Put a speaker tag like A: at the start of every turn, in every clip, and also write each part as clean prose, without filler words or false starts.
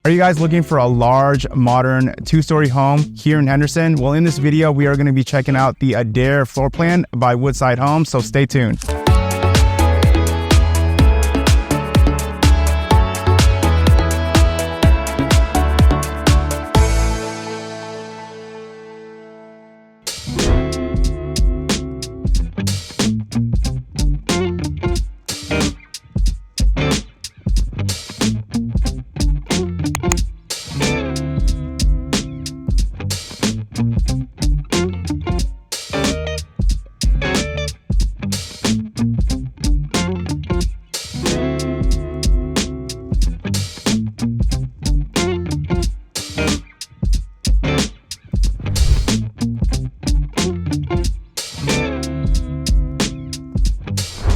A: Are you guys looking for a large, modern, two-story home here in Henderson? Well, in this video, we are going to be checking out the Adair floor plan by Woodside Homes, so stay tuned.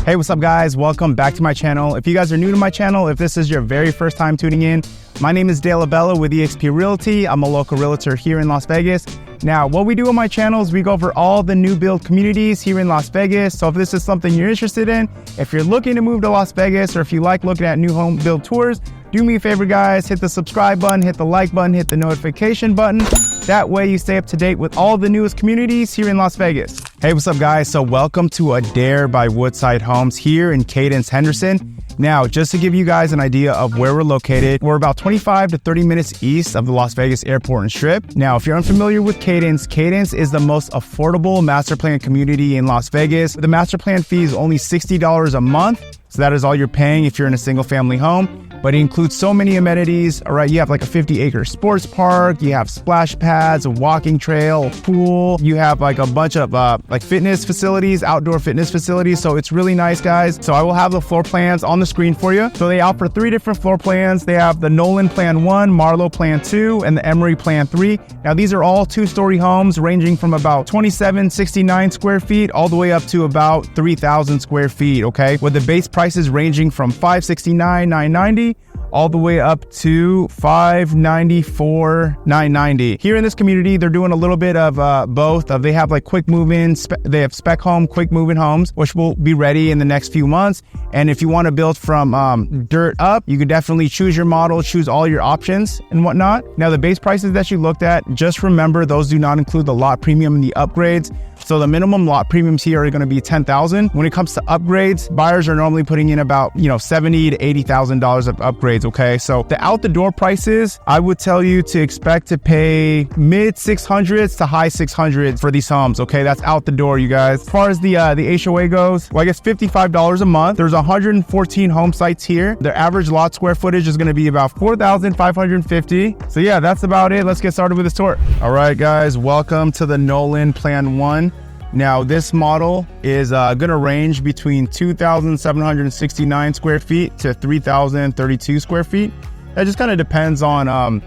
A: Hey, what's up guys? Welcome back to my channel. If you guys are new to my channel, if this is your very first time tuning in, my name is Adair with eXp Realty. I'm a local realtor here in Las Vegas. Now, what we do on my channel is we go over all the new build communities here in Las Vegas. So if this is something you're interested in, if you're looking to move to Las Vegas, or if you like looking at new home build tours, do me a favor guys, hit the subscribe button, hit the like button, hit the notification button. That way you stay up to date with all the newest communities here in Las Vegas. Hey, what's up guys? So welcome to Adair by Woodside Homes here in Cadence, Henderson. Now, just to give you guys an idea of where we're located, we're about 25 to 30 minutes east of the Las Vegas Airport and Strip. Now, if you're unfamiliar with Cadence, Cadence is the most affordable master plan community in Las Vegas. The master plan fee is only $60 a month. So that is all you're paying if you're in a single family home. But it includes so many amenities. All right, you have like a 50-acre sports park, you have splash pads, a walking trail, a pool, you have like a bunch of like fitness facilities, outdoor fitness facilities. So it's really nice, guys. So I will have the floor plans on the screen for you. So they offer 3 different floor plans. They have the Nolan Plan 1, Marlowe Plan 2, and the Emery Plan 3. Now these are all 2-story homes ranging from about 2,769 square feet all the way up to about 3,000 square feet, okay? With the base prices ranging from $569,990 all the way up to $594,990. Here in this community, they're doing a little bit of both. They have like quick move-in, they have spec home, quick move-in homes, which will be ready in the next few months. And if you want to build from dirt up, you could definitely choose your model, choose all your options and whatnot. Now, the base prices that you looked at, just remember those do not include the lot premium and the upgrades. So the minimum lot premiums here are going to be $10,000. When it comes to upgrades, buyers are normally putting in about, $70,000 to $80,000 of upgrades. Okay. So the out the door prices, I would tell you to expect to pay mid 600s to high 600s for these homes. Okay. That's out the door, you guys. As far as the HOA goes, well, I guess $55 a month. There's 114 home sites here. Their average lot square footage is going to be about 4,550. So yeah, that's about it. Let's get started with this tour. All right, guys, welcome to the Nolan Plan 1. Now, this model is going to range between 2,769 square feet to 3,032 square feet. That just kind of depends on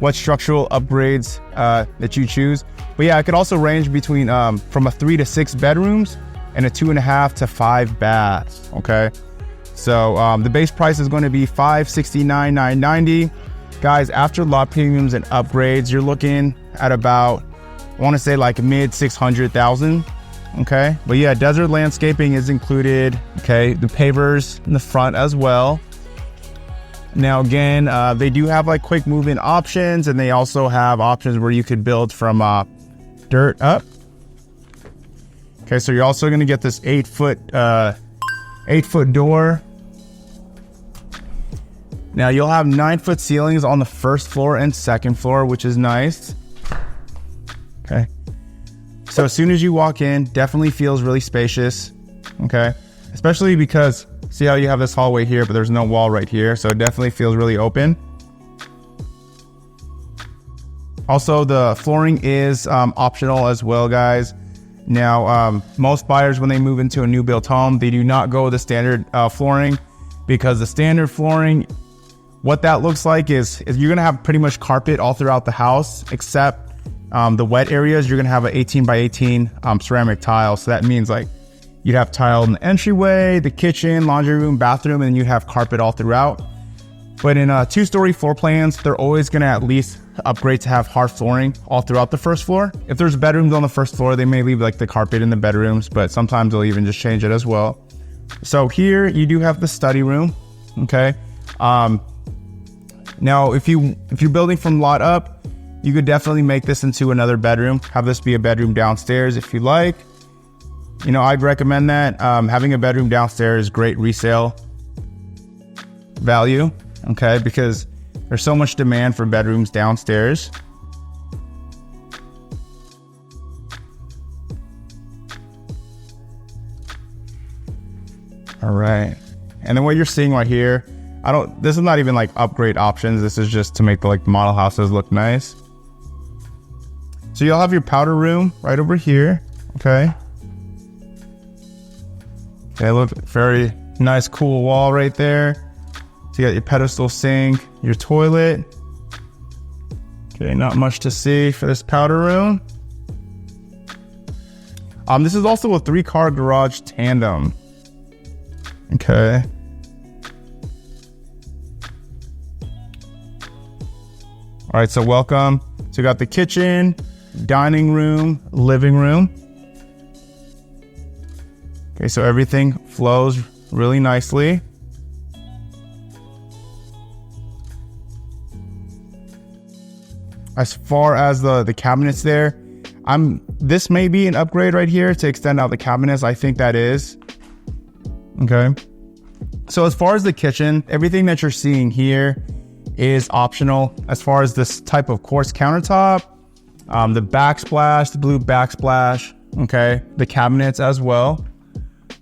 A: what structural upgrades that you choose. But yeah, it could also range between from a 3 to 6 bedrooms and a 2.5 to 5 baths. Okay, so the base price is going to be $569,990. Guys, after lot premiums and upgrades, you're looking at about, I want to say like mid 600,000. Okay. But yeah, desert landscaping is included. Okay. The pavers in the front as well. Now, again, they do have like quick move-in options, and they also have options where you could build from dirt up. Okay. So you're also going to get this 8-foot door. Now you'll have 9-foot ceilings on the first floor and second floor, which is nice. Okay. So as soon as you walk in, definitely feels really spacious. Okay. Especially because see how you have this hallway here, but there's no wall right here. So it definitely feels really open. Also, the flooring is optional as well, guys. Now, most buyers, when they move into a new built home, they do not go with the standard flooring, because the standard flooring, what that looks like is you're going to have pretty much carpet all throughout the house, except the wet areas. You're going to have an 18 by 18 ceramic tile. So that means like you'd have tile in the entryway, the kitchen, laundry room, bathroom, and you'd have carpet all throughout. But in 2-story floor plans, they're always going to at least upgrade to have hard flooring all throughout the first floor. If there's bedrooms on the first floor, they may leave like the carpet in the bedrooms, but sometimes they'll even just change it as well. So here you do have the study room. Okay. Now, if you're building from lot up, you could definitely make this into another bedroom. Have this be a bedroom downstairs if you like. You know, I'd recommend that. Having a bedroom downstairs is great resale value, okay? Because there's so much demand for bedrooms downstairs. All right. And then what you're seeing right here, this is not even like upgrade options. This is just to make the model houses look nice. So you'll have your powder room right over here, okay? Okay, look, very nice, cool wall right there. So you got your pedestal sink, your toilet. Okay, not much to see for this powder room. This is also a 3-car garage tandem. Okay. All right, so welcome. So you got the kitchen, dining room, living room. Okay, so everything flows really nicely. As far as the cabinets there, this may be an upgrade right here to extend out the cabinets. I think that is. Okay. So as far as the kitchen, everything that you're seeing here is optional. As far as this type of quartz countertop, the backsplash, the blue backsplash, okay, the cabinets as well.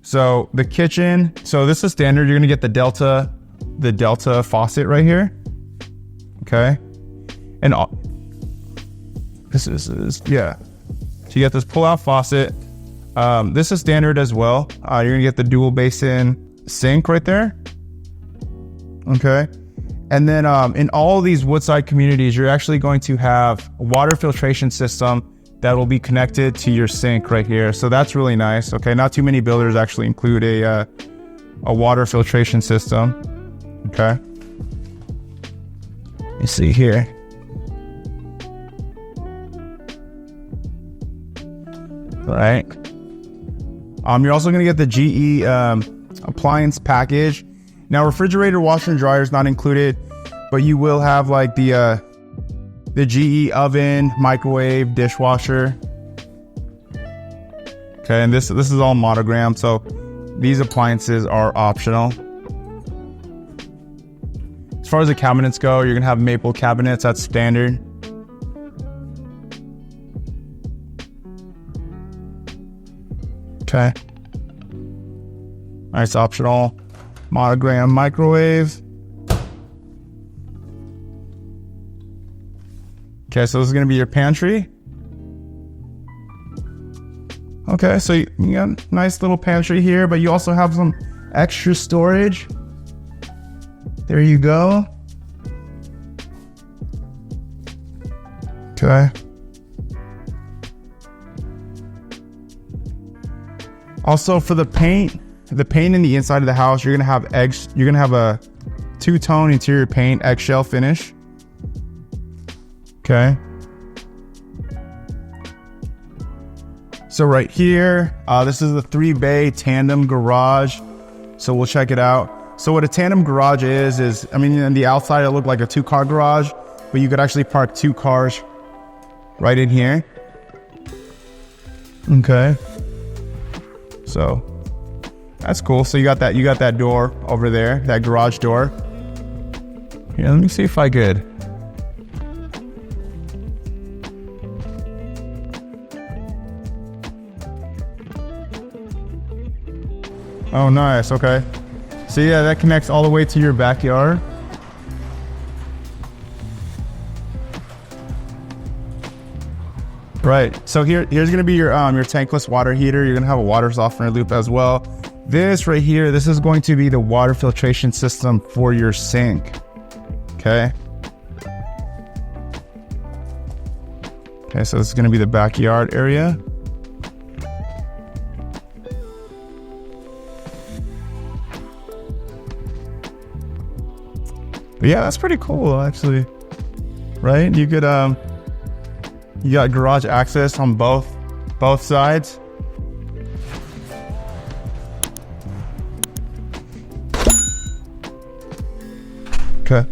A: So the kitchen, so this is standard. You're gonna get the Delta faucet right here, okay, and this is yeah. So you get this pull-out faucet. This is standard as well. You're gonna get the dual basin sink right there. Okay. And then in all these Woodside communities, you're actually going to have a water filtration system that will be connected to your sink right here. So that's really nice. Okay. Not too many builders actually include a water filtration system. Okay. You see here. All right. You're also going to get the GE appliance package. Now, refrigerator, washer, and dryer is not included, but you will have like the GE oven, microwave, dishwasher. Okay, and this is all monogrammed, so these appliances are optional. As far as the cabinets go, you're gonna have maple cabinets. That's standard. Okay. Nice optional monogram microwave. Okay, so this is gonna be your pantry. Okay, so you got a nice little pantry here, but you also have some extra storage. There you go. Okay. Also for the paint in the inside of the house, you're gonna have a two-tone interior paint, eggshell finish. Okay. So right here, this is a 3-bay tandem garage. So we'll check it out. So what a tandem garage is, I mean, on the outside, it looked like a 2-car garage, but you could actually park 2 cars right in here. Okay. So that's cool. So you got that door over there, that garage door. Here, let me see if I could. Oh, nice. Okay. So yeah, that connects all the way to your backyard. Right. So here's going to be your tankless water heater. You're going to have a water softener loop as well. This right here, this is going to be the water filtration system for your sink. Okay. Okay, so this is going to be the backyard area. But yeah, that's pretty cool actually. Right? You could you got garage access on both sides. Okay.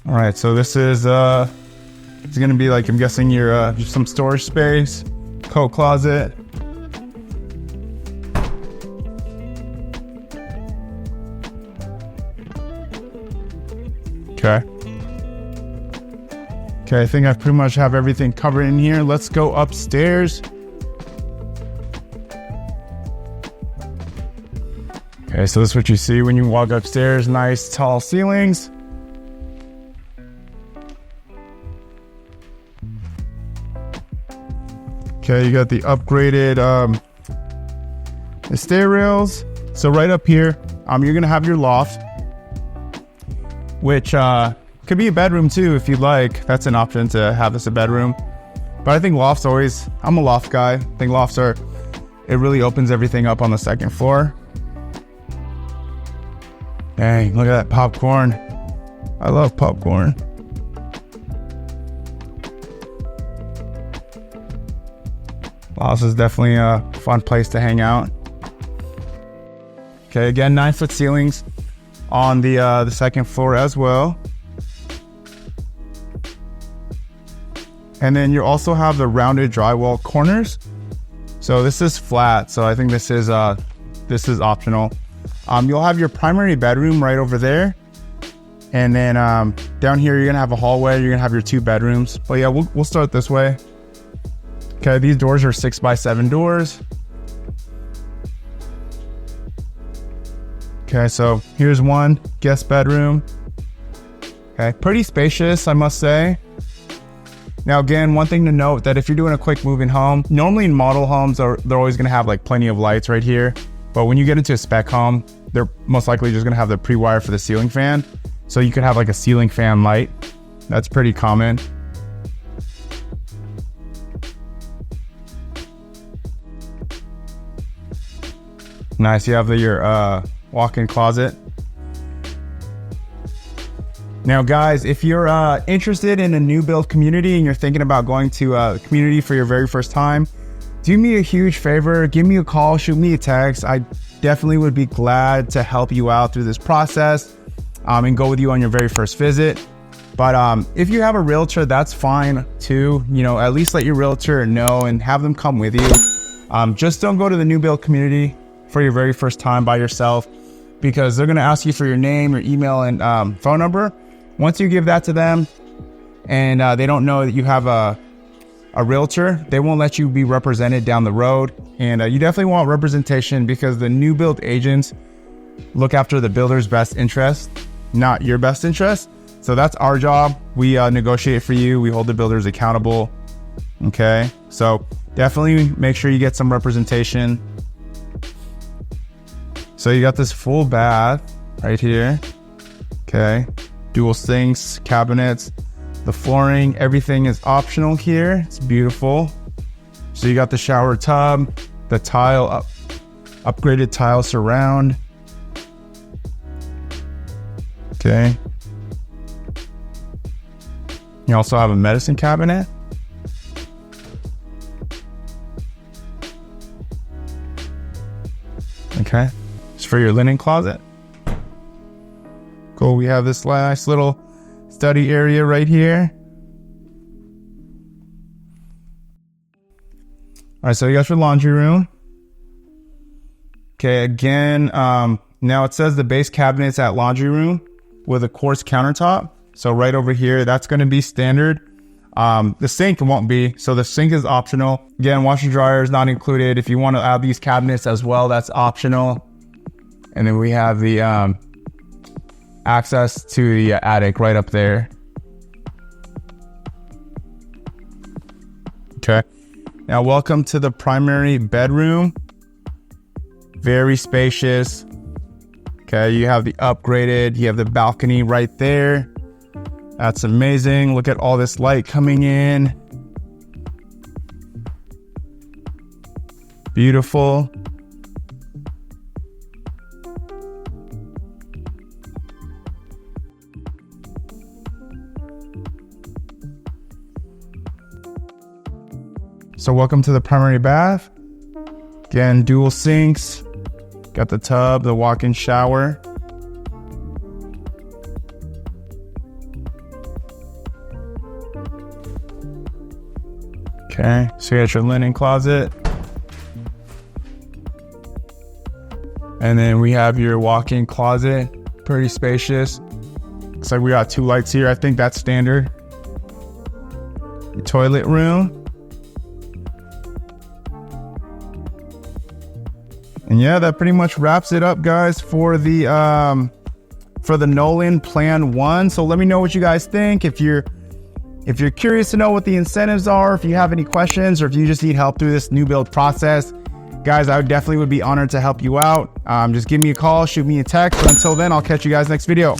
A: All right, so this is it's gonna be like, I'm guessing your some storage space, coat closet. Okay. Okay, I think I pretty much have everything covered in here. Let's go upstairs. Okay, so this is what you see when you walk upstairs. Nice tall ceilings. Okay, you got the upgraded the stair rails. So right up here, you're gonna have your loft, which could be a bedroom too if you'd like. That's an option to have this a bedroom. But I think lofts always, I'm a loft guy. I think lofts are, it really opens everything up on the second floor. Dang, look at that popcorn. I love popcorn. Wow, this is definitely a fun place to hang out. Okay, again, 9-foot ceilings on the second floor as well. And then you also have the rounded drywall corners. So this is flat, so I think this is optional. You'll have your primary bedroom right over there. And then down here, you're gonna have a hallway. You're gonna have your 2 bedrooms. But yeah, we'll start this way. Okay, these doors are 6x7 doors. Okay, so here's one guest bedroom. Okay, pretty spacious, I must say. Now again, one thing to note that if you're doing a quick move-in home, normally in model homes, they're always gonna have like plenty of lights right here. But when you get into a spec home, they're most likely just gonna have the pre-wire for the ceiling fan. So you could have like a ceiling fan light. That's pretty common. Nice, you have your walk-in closet. Now guys, if you're interested in a new build community and you're thinking about going to a community for your very first time, do me a huge favor, give me a call, shoot me a text. I definitely would be glad to help you out through this process and go with you on your very first visit. But if you have a realtor, that's fine too. You know, at least let your realtor know and have them come with you. Just don't go to the new build community for your very first time by yourself, because they're gonna ask you for your name, your email, and phone number. Once you give that to them and they don't know that you have a realtor, they won't let you be represented down the road. And you definitely want representation, because the new build agents look after the builder's best interest, not your best interest. So that's our job. We negotiate for you. We hold the builders accountable. Okay, so definitely make sure you get some representation. So you got this full bath right here. Okay, dual sinks, cabinets, the flooring, everything is optional here. It's beautiful. So you got the shower tub, the tile, upgraded tile surround. Okay. You also have a medicine cabinet. Okay. It's for your linen closet. Cool. We have this nice little study area right here. All right, so you got your laundry room. Okay, again, now it says the base cabinets at laundry room with a quartz countertop. So right over here, that's going to be standard. The sink won't be, so the sink is optional. Again, washer dryer is not included. If you want to add these cabinets as well, that's optional. And then we have the access to the attic right up there. Okay. Now, welcome to the primary bedroom. Very spacious. Okay, you have the upgraded, you have the balcony right there. That's amazing. Look at all this light coming in. Beautiful. So welcome to the primary bath. Again, dual sinks. Got the tub, the walk-in shower. Okay, so you got your linen closet. And then we have your walk-in closet, pretty spacious. Looks like we got 2 lights here. I think that's standard. Your toilet room. And yeah, that pretty much wraps it up, guys, for the Nolan Plan 1. So let me know what you guys think. If you're curious to know what the incentives are, if you have any questions, or if you just need help through this new build process, guys, I definitely would be honored to help you out. Just give me a call, shoot me a text. But until then, I'll catch you guys next video.